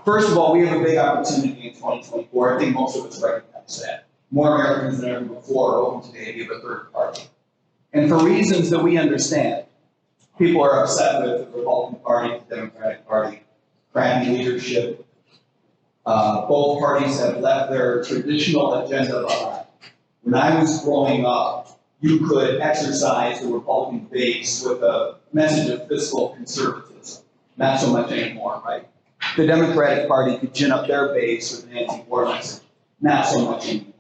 First of all, we have a big opportunity in 2024. I think most of us recognize that. More Americans than ever before are open to the idea of a third party. And for reasons that we understand, people are upset with the Republican Party, the Democratic Party, crappy leadership. Both parties have left their traditional agenda behind. When I was growing up, you could exercise the Republican base with a message of fiscal conservatism. Not so much anymore, right? The Democratic Party could gin up their base with an anti-war message. Not so much anymore.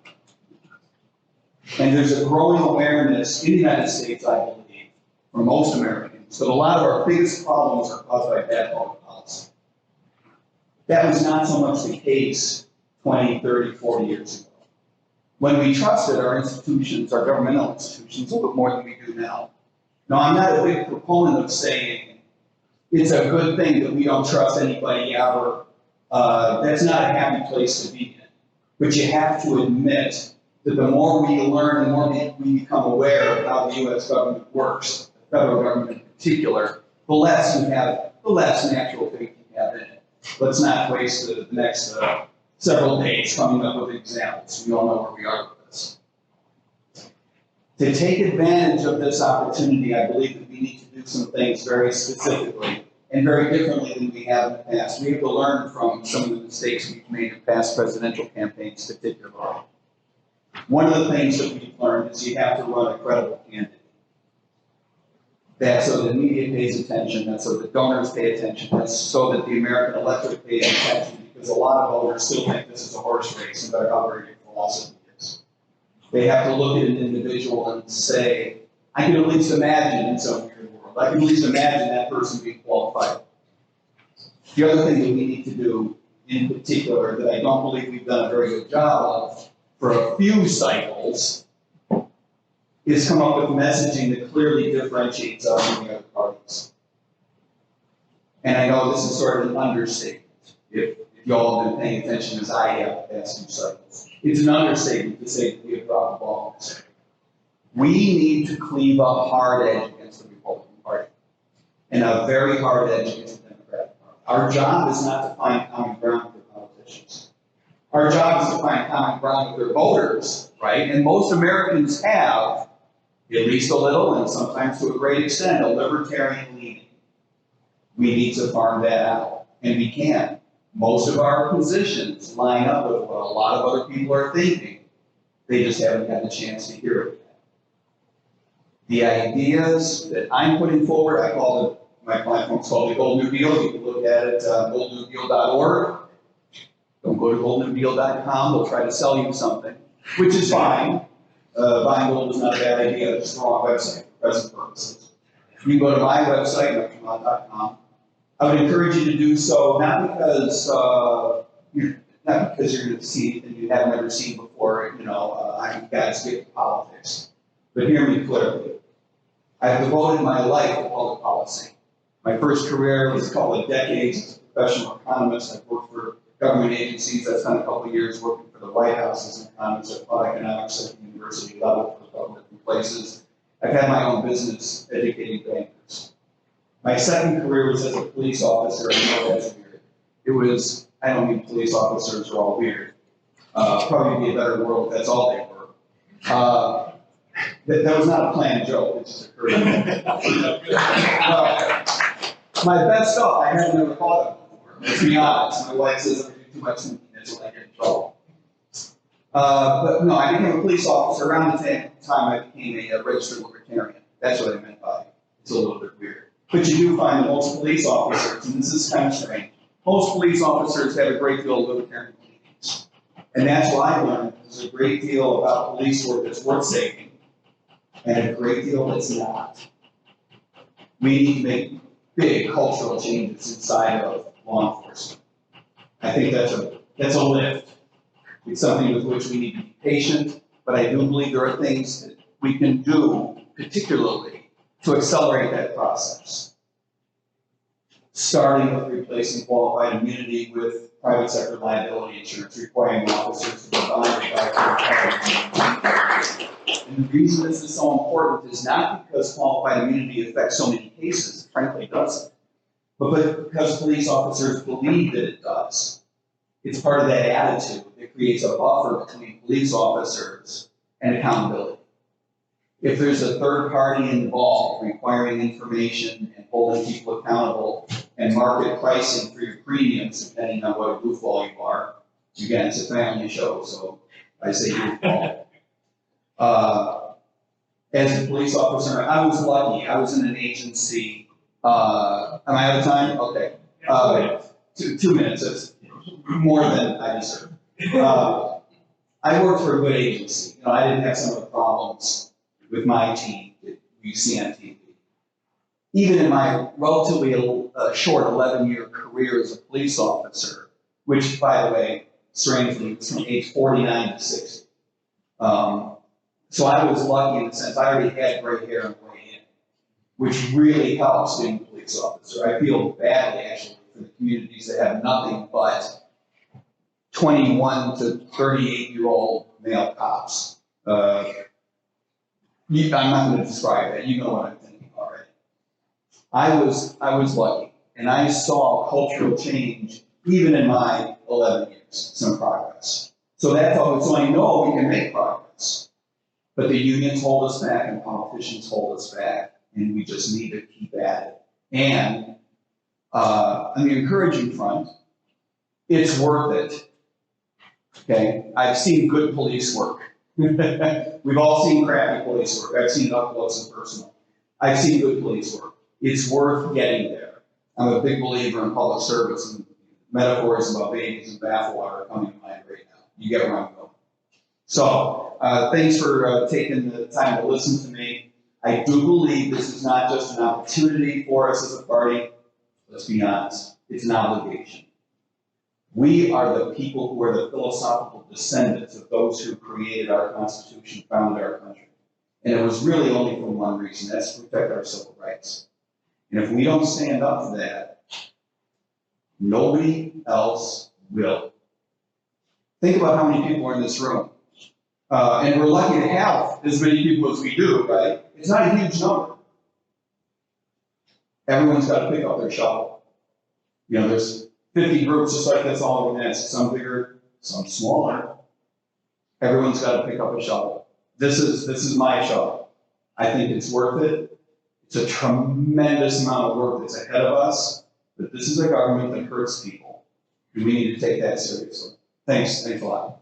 And there's a growing awareness in the United States, I believe, for most Americans, that a lot of our biggest problems are caused by bad public policy. That was not so much the case 20, 30, 40 years ago, when we trusted our institutions, our governmental institutions, a little bit more than we do now. Now, I'm not a big proponent of saying it's a good thing that we don't trust anybody ever. That's not a happy place to be in. But you have to admit that the more we learn, the more we become aware of how the U.S. government works, the federal government in particular, the less you have, the less natural faith you have in it. Let's not waste the next several days coming up with examples. We all know where we are with this. To take advantage of this opportunity, I believe that we need to do some things very specifically and very differently than we have in the past. We have to learn from some of the mistakes we've made in past presidential campaigns, particularly. One of the things that we've learned is you have to run a credible candidate. That's so the media pays attention, that's so the donors pay attention, that's so that the American electorate pays attention, because a lot of voters still think this is a horse race, no matter how great your philosophy is. They have to look at an individual and say, I can at least imagine in some weird world, I can at least imagine that person being qualified. The other thing that we need to do in particular that I don't believe we've done a very good job of for a few cycles is come up with messaging that clearly differentiates us from the other parties. And I know this is sort of an understatement, if y'all have been paying attention as I have the past few cycles. It's an understatement to say that we have dropped the ball on this. We need to cleave up hard edge against the Republican Party and a very hard edge against the Democratic Party. Our job is not to find common ground with politicians. Our job is to find common ground with their voters, right? And most Americans have, at least a little, and sometimes to a great extent, a libertarian leaning. We need to farm that out, and we can. Most of our positions line up with what a lot of other people are thinking. They just haven't had a chance to hear it yet. The ideas that I'm putting forward, I call it, my platform's called the Gold New Deal. You can look at it, goldnewdeal.org. Don't go to goldnewdeal.com, they'll try to sell you something, which is fine. Buying gold is not a bad idea, it's the wrong website for present purposes. You can go to my website, Maat.com. I would encourage you to do so, not because you're going to see anything you haven't ever seen before, I'm God's gift to politics. But hear me clearly. I've devoted my life to public policy. My first career was a couple of decades as a professional economist. I've worked for government agencies. I spent a couple of years working for the White House as an economist. I taught economics at the university level for a couple of different places. I've had my own business educating bankers. My second career was as a police officer. I know that's weird. It was, I don't mean police officers are all weird. Probably be a better world if that's all they were. That was not a planned joke. It just occurred. My best stuff, I had never thought of before. Let's be honest. My wife says if I do too much thinking, that's when I get in trouble. But no, I became a police officer around the same time I became a registered libertarian. That's what I meant by it. It's a little bit weird. But you do find that most police officers, and this is kind of strange, most police officers have a great deal of libertarian beliefs. And that's what I learned. There's a great deal about police work that's worth saving, and a great deal that's not. We need to make big cultural changes inside of law enforcement. I think that's a lift. It's something with which we need to be patient, but I do believe there are things that we can do, particularly to accelerate that process. Starting with replacing qualified immunity with private sector liability insurance, requiring officers to be bonded by third parties. And the reason this is so important is not because qualified immunity affects so many cases, it frankly doesn't. But because police officers believe that it does, it's part of that attitude that creates a buffer between police officers and accountability. If there's a third party involved requiring information and holding people accountable and market pricing for your premiums, depending on what a goofball you are, again, it's a family show, so I say goofball. As a police officer, I was lucky. I was in an agency. Am I out of time? Okay. 2 minutes. It's more than I deserve. I worked for a good agency. I didn't have some of the problems with my team that you see on TV. Even in my relatively short 11-year career as a police officer, which, by the way, strangely, was from age 49 to 60. So I was lucky in the sense I already had gray hair on the way in, which really helps being a police officer. I feel badly, actually, for the communities that have nothing but 21 to 38-year-old male cops. I'm not going to describe that. You know what I'm thinking already. I was lucky, and I saw cultural change even in my 11 years, some progress. So that's all. So I know we can make progress, but the unions hold us back and politicians hold us back, and we just need to keep at it. And on the encouraging front, it's worth it. Okay, I've seen good police work. We've all seen crappy police work. I've seen it up close and personal. I've seen good police work. It's worth getting there. I'm a big believer in public service, and metaphors about babies and bathwater are coming to mind right now. You get where I'm going. So, thanks for taking the time to listen to me. I do believe this is not just an opportunity for us as a party. Let's be honest. It's an obligation. We are the people who are the philosophical descendants of those who created our Constitution, founded our country. And it was really only for one reason, that's to protect our civil rights. And if we don't stand up for that, nobody else will. Think about how many people are in this room. And we're lucky to have as many people as we do, right? It's not a huge number. Everyone's got to pick up their shovel. There's 50 groups just like this all over the nest, some bigger, some smaller. Everyone's got to pick up a shovel. This is my shovel. I think it's worth it. It's a tremendous amount of work that's ahead of us, but this is a government that hurts people, and we need to take that seriously. Thanks a lot.